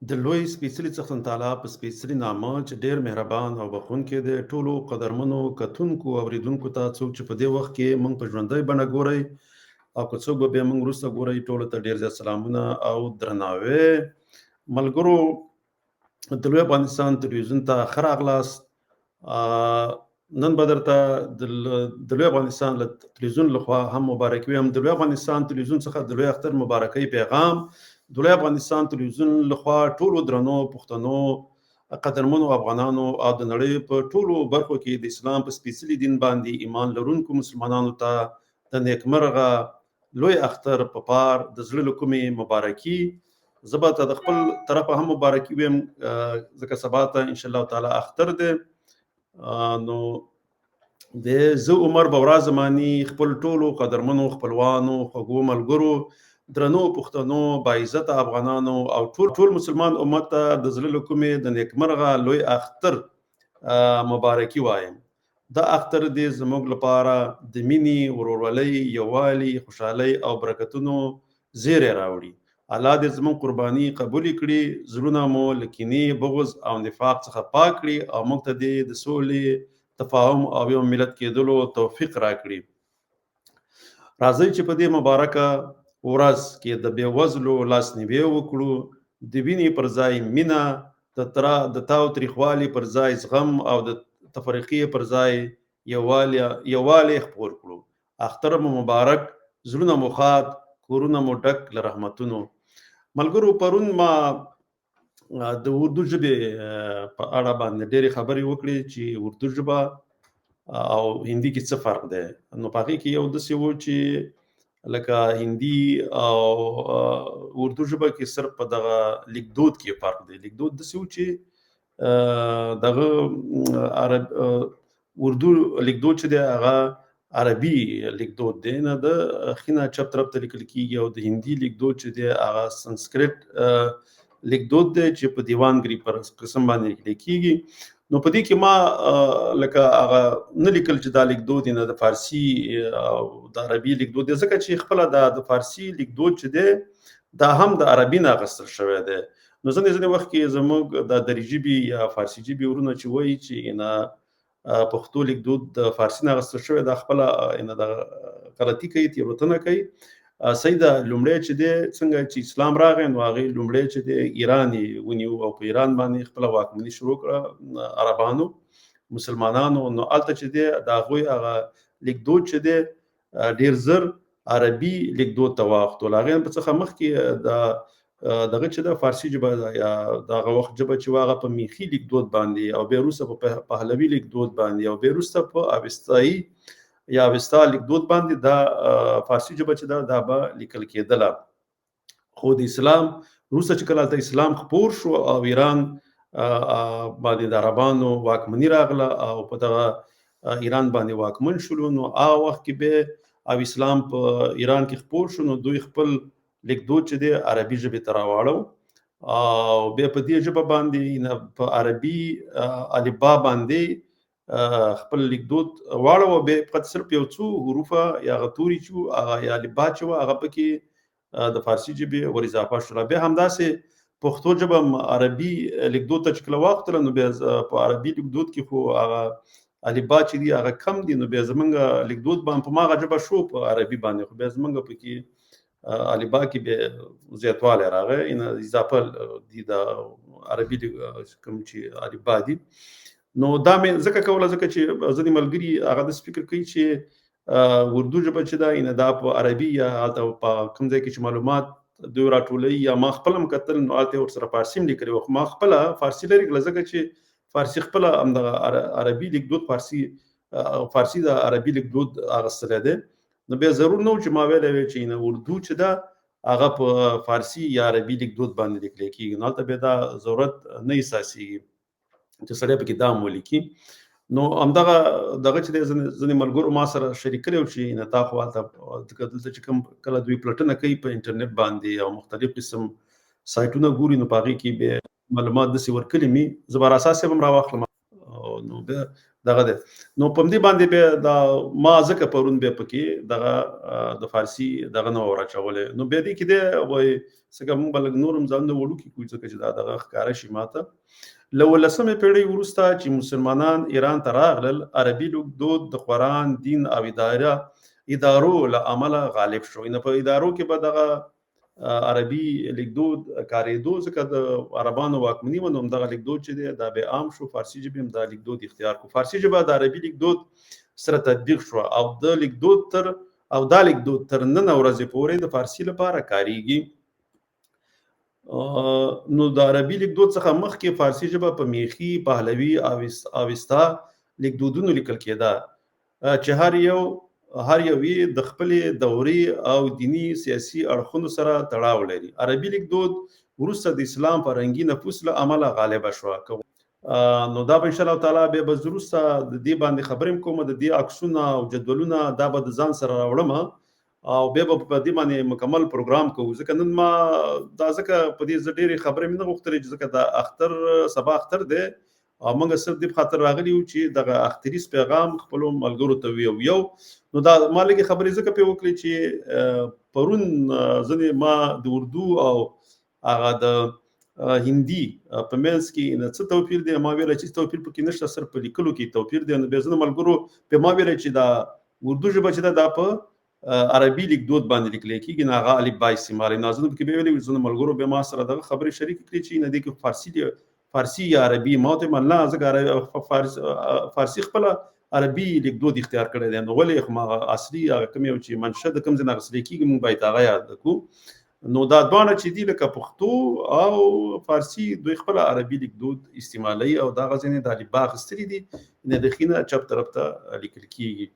د لوی سپېڅلي څښتن تعالی په سپېڅلي نامه چې ډېر مهربان او بخښونکی دی، ټولو قدرمنو کتونکو اورېدونکو ته، څوک چې په دې وخت کې موږ په ژوندۍ بڼه ګورئ او که څوک به بیا موږ وروسته ګورئ، ټولو ته ډېر زیات سلامونه او درناوی. ملګرو، د لوی افغانستان تلویزیون ته ښه راغلاست. نن به درته د لوی افغانستان له تلویزیون لخوا هم مبارکي وایم. د لوی افغانستان تلویزیون څخه د لوی اختر مبارکۍ پیغام د لوی افغانستان تلویزیون لخوا ټولو درنو پښتنو قدرمنو افغانانو او د نړۍ په ټولو برخو کې د اسلام په سپېڅلي دین باندې ایمان لرونکو مسلمانانو ته د نیکمرغه لوی اختر په پار د زړه له کومې مبارکي. زه به ته د خپل طرفه هم مبارکي ویم، ځکه سبا ته انشاءالله تعالی اختر دی. نو زه عمر بورا زماني خپل ټولو قدرمنو خپلوانو خوږو ملګرو درنو پښتنو باعزته افغانانو او ټول مسلمان امت ته د زړه له کومې د نیکمرغه لوی اختر مبارکي وایم. دا اختر دې زموږ لپاره د مینې، ورورولۍ، یووالي، خوشحالۍ او برکتونو زیری راوړي. الله دې زموږ قرباني قبول کړي، زړونه مو له کینې، بغض او نفاق څخه پاک کړي او موږ ته دې د سولې، تفاهم او یو ملت کېدلو توفیق راکړي. راځئ چې په دې مبارکه ورځ کې د بېوزلو لاسنیوی وکړو، د وینې پر ځای مینه، د تاوتریخوالي پر ځای زغم او د تفرقې پر ځای یووالی خپور کړو. اختر مو مبارک، زړونه مو ښاد، کورونه مو ډک له رحمتونو. ملګرو، پرون ما د اردو ژبې په اړه باندې ډېرې خبرې وکړې چې اردو ژبه او هندي کې څه فرق دی. نو په هغې کې یو داسې و چې لکه هندي او اردو ژبه کې صرف په دغه لیکدود کې فرق دی. لیکدود داسې و چې دغه اردو لیکدود چې دی هغه عربي لیکدود دی، نه د ښي نه چپ طرف ته لیکل کېږي، او د هندي لیکدود چې دی هغه سنسکرت لیکدود دی چې په دیوانګري پر قسم باندې لیکل کېږي. نو په دې کې ما لکه هغه نه لیکل چې دا لیکدود نه د فارسي او د عربي لیکدود دی، ځکه چې خپله د فارسي لیکدود چې دی دا هم د عربي نه اخیستل شوی دی. نو ځینې وخت کې زموږ د دري ژبې یا فارسي ژبې ورونه چې وایي چې پښتو لیکدود د فارسي نه اخیستل شوی، دا خپله د غلطي کوي، تېروتنه کوي. صحیح ده، لومړی چې دی څنګه چې اسلام راغی نو هغې لومړی چې دی ایران یې ونیو او په ایران باندې خپله واکمني شروع کړه عربانو، مسلمانانو. نو هلته چې دی د هغوی هغه لیکدود چې دی ډېر زر عربي لیکدود ته واوښتل. هغې نه څخه مخکې دغه چې د فارسي ژبه یا دغه وخت ژبه چې هغه په میخي لیکدود باندې او بیا وروسته په پهلوي لیکدود باندې او بیا وروسته په اوستایي یا اوستا لیکدود باندې دا فارسي ژبه چې دا به لیکل کېدله. خو د اسلام وروسته چې کله هلته اسلام خپور شو او ایران باندې د عربانو واکمني راغله او په دغه ایران باندې واکمن شولو، نو هغه وخت کې بیا او اسلام په ایران کې خپور شو، نو دوی خپل لیکدود چې دی عربي ژبې ته راواړو او بیا په دې ژبه باندې په عربي الفبا باندې خپل لیکدود واړو. بیا فقط صرف یو څو حروفه یا هغه توري چې هغه یا الفبا چې وه هغه پکې د فارسي ژبې ور اضافه شوله. بیا همداسې پښتو ژبه عربي لیکدود ته چې کله واوښتله، نو بیا په عربي لیکدود کې خو هغه الفبا چې دي هغه کم دي، نو بیا زمونږ لیکدود باندې په هماغه ژبه شو په عربي باندې، خو بیا زمونږ پکې الفبا کې بیا زیاتوالی راغی، اضافه دي د عربي کوم چې الفبا دي. نو دا مې ځکه کوله ځکه چې ځینې ملګري هغه داسې فکر کوي چې اردو ژبه چې ده دا په عربي یا هلته په کوم ځای کې چې معلومات دوی راټولوي، یا ما خپله هم کتل نو هلته یې ورسره فارسي هم لیکلي وه، خو ما خپله فارسي لرې کړله ځکه چې فارسي خپله همدغه عربي لیکدود فارسي د عربي لیکدود اخیستلی دی. نو بیا ضرور نه و چې ما ویلی وی چې اردو چې ده هغه په فارسي یا عربي لیکدود باندې لیکلی کېږي، نو هلته بیا دا ضرورت نه احساسېږي چې سړی پکې دا هم ولیکي. نو همدغه چې دی ځینې ملګرو ما سره شریک کړی و چې تا خو هلته دلته چې کوم کله دوی پلټنه کوي په انټرنیټ باندې او مختلف قسم سایټونه ګوري، نو په هغې کې بیا معلومات داسې ورکړي مې، زه به راسا صاحب هم راواخلم. نو بیا دغه ده. نو په دې باندې به دا ما ځکه پرون به پکې دغه د فارسی دغه نو راچولې نو به دې کې ده وای څنګه مونږ بل نورم ځان د وړو کې کوی څه چې دا دغه ښکارا شي ماته لو لسمه پیړۍ وروسته چې مسلمانان ایران ته راغلل عربي لیکدود د قرآن دین او ادارو له عمله غالب شو نه په ادارو کې به دغه عربي لیکدود کارېدو ځکه د عربانو واکمني و نو دغه لیکدود چې دی دا به عام شو فارسی ژبه هم دا لیکدود اختیار کو فارسی ژبه د عربي لیکدود سره تطبیق شو او د لیکدود تر نن ورځې پورې د فارسی لپاره کاریږي نو د عربي لیکدود څخه مخکې فارسی ژبه په میخي پهلوي او اوستا لیکدودونو لیکل کېده چې هر یوی د خپل دوري او دینی سیاسي اړخونو سره تړاو لري عربي لیکدود وروسته د اسلام فرهنګي نفوذ له عمله غالبه شو نو دا به ان شاء الله تعالی به وروسته د دې باندې خبرې کوم د دې عکسونه او جدولونه دا به د ځان سره راوړم او به په دې باندې مکمل پروګرام کوو ځکه نن ما دا ځکه په دې ډېری خبرې نه غوښتلې ځکه دا اختر سبا اختر دی او موږ صرف د خاطر راغلی یو چې دغه اختریس پیغام خپل ملګرو ته ویو نو دا مالګي خبرې ځکه په وکړي چې پرون ځنې ما د اردو او هغه د هندي په منځ کې نه څه توپیر دی ما ویل چې توپیر پکې نشته صرف په لیکلو کې توپیر دی نو به ځنه ملګرو په ما ویل چې دا اردو ژبه چې دا په عربي لیکدود باندې لیکل کېږي نه هغه الف با استعمال نازنه کې به ویل ځنه ملګرو به ما سره دغه خبرې شریک کړي چې نه دی کې فارسی یا عربي ماته مله ځکه فارسی خپل عربي لیکدود اختیار کړی دی نو ولې ما اصلي کوم یو چې منشأ د کوم ځای نه غوښتل کېږي مونږ باید هغه یاد کړو نو دا دوانه چې دی لکه پښتو او فارسی دوی خپل عربي لیکدود استعمالي او دا غزنه د الف با غستري دي نه د خینه چپ طرف ته لیکل کېږي